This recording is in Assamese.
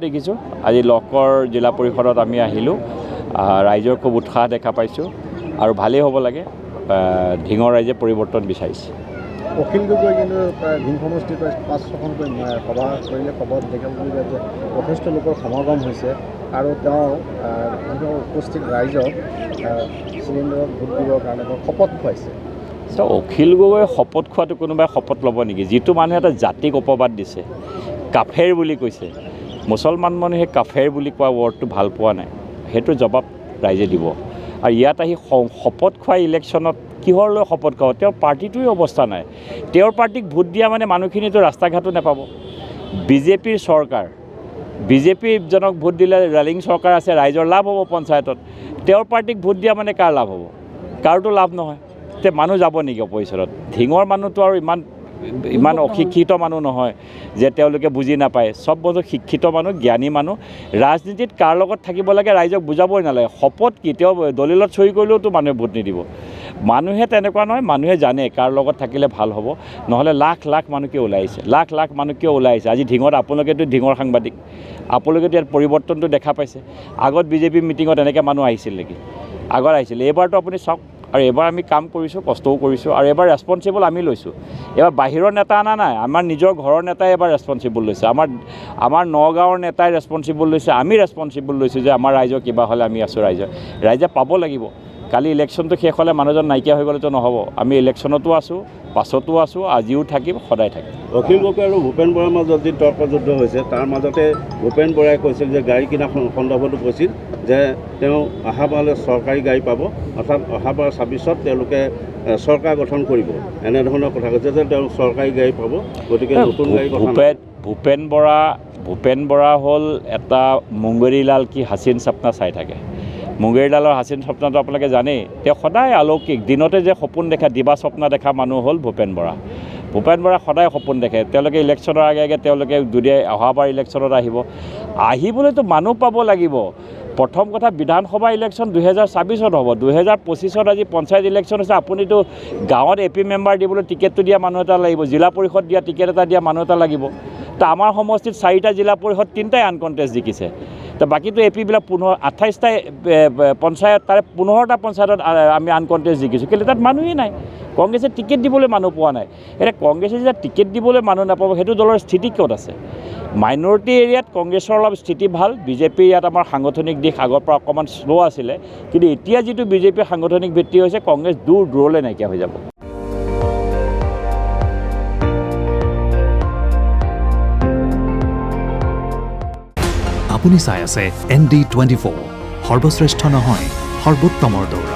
দেখিছোঁ আজি লকৰ জিলা পৰিষদত আমি আহিলোঁ ৰাইজৰ খুব উৎসাহ দেখা পাইছোঁ আৰু ভালেই হ'ব লাগে ঢিঙৰ ৰাইজে পৰিৱৰ্তন বিচাৰিছে অখিল গগৈ কিন্তু ঢিং সমষ্টিৰ প্ৰায় 5-6খনকৈ সভা কৰিলে খবৰত দেখা বুলি যে যথেষ্ট লোকৰ সমাগম হৈছে আৰু তেওঁ উপস্থিত ৰাইজক চিলিণ্ডাৰত ভোট দিবৰ কাৰণে শপত খুৱাইছে অখিল গগৈ শপত খোৱাটো কোনোবাই শপত ল'ব নেকি যিটো মানুহে এটা জাতিক অপবাদ দিছে কাফেৰ বুলি কৈছে মুছলমান মানুহে কাফেৰ বুলি কোৱা ৱৰ্ডটো ভাল পোৱা নাই সেইটো জবাব ৰাইজে দিব আৰু ইয়াত আহি শপত খোৱা ইলেকশ্যনত কিহৰ লৈ শপত খাব তেওঁৰ পাৰ্টিটোৱে অৱস্থা নাই তেওঁৰ পাৰ্টিক ভোট দিয়া মানে মানুহখিনিতো ৰাস্তা ঘাটো নাপাব বিজেপিৰ চৰকাৰ বিজেপিজনক ভোট দিলে ৰালিং চৰকাৰ আছে ৰাইজৰ লাভ হ'ব পঞ্চায়তত তেওঁৰ পাৰ্টিক ভোট দিয়া মানে কাৰ লাভ হ'ব কাৰোতো লাভ নহয় তে মানুহ যাব নেকি অপজিশ্যনত ঢিঙৰ মানুহটো আৰু ইমান অশিক্ষিত মানুহ নহয় যে তেওঁলোকে বুজি নাপায় চব বস্তু শিক্ষিত মানুহ জ্ঞানী মানুহ ৰাজনীতিত কাৰ লগত থাকিব লাগে ৰাইজক বুজাবই নালাগে শপত কি তেওঁ দলিলত চহী কৰিলেওতো মানুহে ভোট নিদিব মানুহে তেনেকুৱা নহয় মানুহে জানে কাৰ লগত থাকিলে ভাল হ'ব নহ'লে লাখ লাখ মানুহ কিয় ওলাই আহিছে লাখ মানুহ কিয় ওলাই আহিছে আজি ঢিঙত আপোনালোকেতো ঢিঙৰ সাংবাদিক আপোনালোকেতো ইয়াত পৰিৱৰ্তনটো দেখা পাইছে আগত বিজেপি মিটিঙত এনেকৈ মানুহ আহিছিল নেকি আগত আহিছিল এইবাৰতো আপুনি চাওক আৰু এবাৰ আমি কাম কৰিছোঁ কষ্টও কৰিছোঁ আৰু এবাৰ ৰেছপনচিবল আমি লৈছোঁ এবাৰ বাহিৰৰ নেতা অনা নাই আমাৰ নিজৰ ঘৰৰ নেতাই এবাৰ ৰেছপনচিবল লৈছে আমাৰ নগাঁৱৰ নেতাই ৰেছপনচিবল লৈছে আমি ৰেছপনচিবল লৈছোঁ যে আমাৰ ৰাইজৰ কিবা হ'লে আমি আছোঁ ৰাইজে পাব লাগিব কালি ইলেকশ্যনটো শেষ হ'লে মানুহজন নাইকিয়া হৈ গ'লেতো নহ'ব আমি ইলেকশ্যনতো আছোঁ পাছতো আছোঁ আজিও থাকিম সদায় থাকিম অখিল গগৈ আৰু ভূপেন বৰাৰ মাজত যি তৰ্কযুদ্ধ হৈছে তাৰ মাজতে ভূপেন বৰাই কৈছিল যে গাড়ী কিনা সন্দৰ্ভতো কৈছিল যে তেওঁ অহাবাৰলৈ চৰকাৰী গাড়ী পাব অৰ্থাৎ অহাবাৰ 26ত তেওঁলোকে চৰকাৰ গঠন কৰিব এনেধৰণৰ কথা কৈছে যে তেওঁ চৰকাৰী গাড়ী পাব গতিকে নতুন গাড়ী ভূপেন বৰা হ'ল এটা মুংগেৰীলাল কি হাচিন সপনা চাই থাকে মুংগেৰীলালৰ হাচিন সপনাটো আপোনালোকে জানেই তেওঁ সদায় অলৌকিক দিনতে যে সপোন দেখা দিবা স্বপ্ন দেখা মানুহ হ'ল ভূপেন বৰা সদায় সপোন দেখে তেওঁলোকে ইলেকশ্যনৰ আগে তেওঁলোকে অহাবাৰ ইলেকশ্যনত আহিবলৈতো মানুহ পাব লাগিব প্ৰথম কথা বিধানসভা ইলেকশ্যন 2024ত হ'ব 2025ত আজি পঞ্চায়ত ইলেকশ্যন হৈছে আপুনিতো গাঁৱত এপি মেম্বাৰ দিবলৈ টিকেটটো দিয়া মানুহ এটা লাগিব জিলা পৰিষদ দিয়া টিকেট এটা দিয়া মানুহ এটা লাগিব তো আমাৰ সমষ্টিত 4টা জিলা পৰিষদ 3টাই আনকণ্টেষ্ট জিকিছে তো বাকীটো এপিবিলাক 28টাই পঞ্চায়ত তাৰে 15টা পঞ্চায়তত আমি আনকণ্টেষ্ট জিকিছোঁ কেলৈ তাত মানুহেই নাই কংগ্ৰেছে টিকেট দিবলৈ মানুহ পোৱা নাই এতিয়া কংগ্ৰেছে যেতিয়া টিকেট দিবলৈ মানুহ নাপাব সেইটো দলৰ স্থিতি ক'ত আছে মাইনৰিটি এৰিয়াত কংগ্ৰেছৰ অলপ স্থিতি ভাল বিজেপিৰ ইয়াত আমাৰ সাংগঠনিক দিশ আগৰ পৰা অকণমান শ্ল' আছিলে কিন্তু এতিয়া যিটো বিজেপিৰ সাংগঠনিক ভিত্তি হৈছে কংগ্ৰেছ দূৰলৈ নাইকিয়া হৈ যাব আপুনি চাই আছে ND24 সৰ্বশ্ৰেষ্ঠ নহয় সৰ্বোত্তমৰ দৌৰ